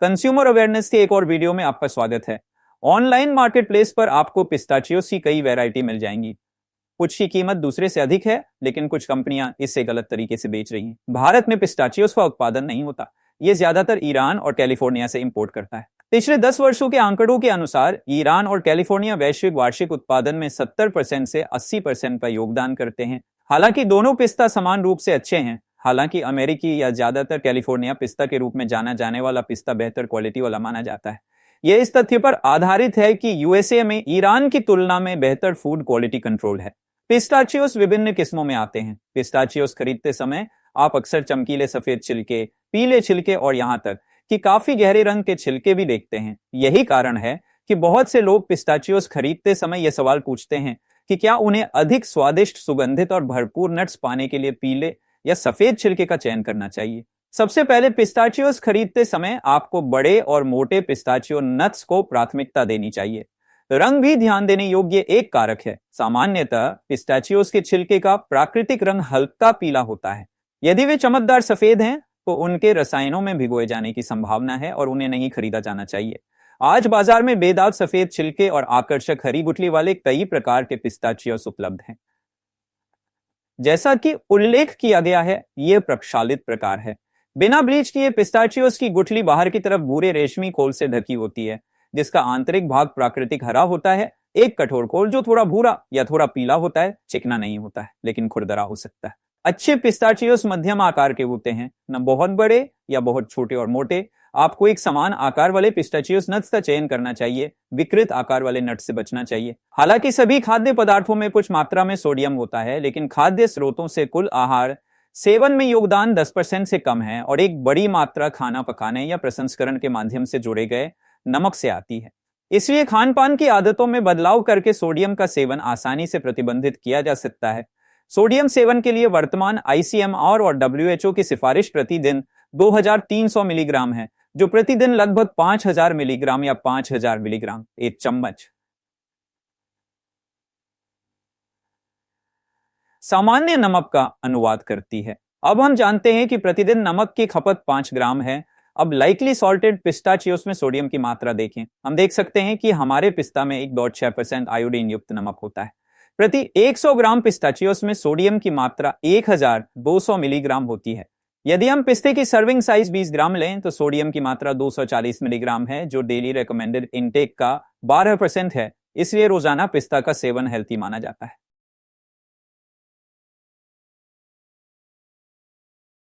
Consumer awareness की एक और वीडियो में आपका स्वागत है। ऑनलाइन मार्केटप्लेस पर आपको पिस्ताचियोस की कई वैरायटी मिल जाएंगी। कुछ की कीमत दूसरे से अधिक है, लेकिन कुछ कंपनियां इससे गलत तरीके से बेच रही हैं। भारत में पिस्ताचियोस का उत्पादन नहीं होता, ये ज्यादातर ईरान और कैलिफोर्निया से इंपोर्ट करता है। पिछले 10 वर्षों के आंकड़ों के अनुसार ईरान और कैलिफोर्निया वैश्विक वार्षिक उत्पादन में 70% से 80% का योगदान करते हैं। हालांकि दोनों पिस्ता समान रूप से अच्छे हैं। हालांकि अमेरिकी या ज्यादातर कैलिफोर्निया पिस्ता के रूप में जाना जाने वाला पिस्ता बेहतर क्वालिटी वाला माना जाता है। यह इस तथ्य पर आधारित है कि यूएसए में ईरान की तुलना में बेहतर फूड क्वालिटी कंट्रोल है। पिस्ताचियोस विभिन्न किस्मों में आते हैं। पिस्ताचियोस खरीदते समय आप अक्सर चमकीले सफेद छिलके, पीले छिलके और यहां तक कि काफी गहरे रंग के छिलके भी देखते हैं। यही कारण है कि बहुत से लोग पिस्ताचियोस खरीदते समय यह सवाल पूछते हैं कि क्या उन्हें अधिक स्वादिष्ट, सुगंधित और भरपूर नट्स पाने के लिए पीले या सफेद छिलके का चयन करना चाहिए। सबसे पहले पिस्ताचियोस खरीदते समय आपको बड़े और मोटे पिस्ताचियो नट्स को प्राथमिकता देनी चाहिए। रंग भी ध्यान देने योग्य एक कारक है। सामान्यतः पिस्ताचियोस के छिलके का प्राकृतिक रंग हल्का पीला होता है। यदि वे चमकदार सफेद हैं तो उनके रसायनों में भिगोए जाने की संभावना है और उन्हें नहीं खरीदा जाना चाहिए। आज बाजार में बेदाग सफेद छिलके और आकर्षक हरी गुठली वाले कई प्रकार के पिस्ताचियोस उपलब्ध हैं। जैसा कि उल्लेख किया गया है, यह प्रक्षालित प्रकार है। बिना ब्लीच किए पिस्ताचियोस की गुठली बाहर की तरफ भूरे रेशमी खोल से ढकी होती है, जिसका आंतरिक भाग प्राकृतिक हरा होता है। एक कठोर खोल जो थोड़ा भूरा या थोड़ा पीला होता है, चिकना नहीं होता है लेकिन खुरदरा हो सकता है। अच्छे पिस्ताचियोस मध्यम आकार के होते हैं, न बहुत बड़े या बहुत छोटे और मोटे। आपको एक समान आकार वाले पिस्ताचियोस नट्स का चयन करना चाहिए, विकृत आकार वाले नट्स से बचना चाहिए। हालांकि सभी खाद्य पदार्थों में कुछ मात्रा में सोडियम होता है, लेकिन खाद्य स्रोतों से कुल आहार सेवन में योगदान 10% से कम है और एक बड़ी मात्रा खाना पकाने या प्रसंस्करण के माध्यम से जोड़े गए नमक से आती है। इसलिए खान पान की आदतों में बदलाव करके सोडियम का सेवन आसानी से प्रतिबंधित किया जा सकता है। सोडियम सेवन के लिए वर्तमान आईसीएमआर और डब्ल्यूएचओ की सिफारिश प्रतिदिन 2300 मिलीग्राम है, जो प्रतिदिन लगभग 5000 मिलीग्राम या 5000 मिलीग्राम एक चम्मच सामान्य नमक का अनुवाद करती है। अब हम जानते हैं कि प्रतिदिन नमक की खपत 5 ग्राम है। अब लाइकली सॉल्टेड पिस्ताचियोस में सोडियम की मात्रा देखें। हम देख सकते हैं कि हमारे पिस्ता में 1.6% आयोडीन युक्त नमक होता है। प्रति 100 ग्राम पिस्ताचियोस में सोडियम की मात्रा 1200 मिलीग्राम होती है। यदि हम पिस्ते की सर्विंग साइज 20 ग्राम लें तो सोडियम की मात्रा 240 मिलीग्राम है, जो डेली रेकमेंडेड इनटेक का 12% है। इसलिए रोजाना पिस्ता का सेवन हेल्थी माना जाता है।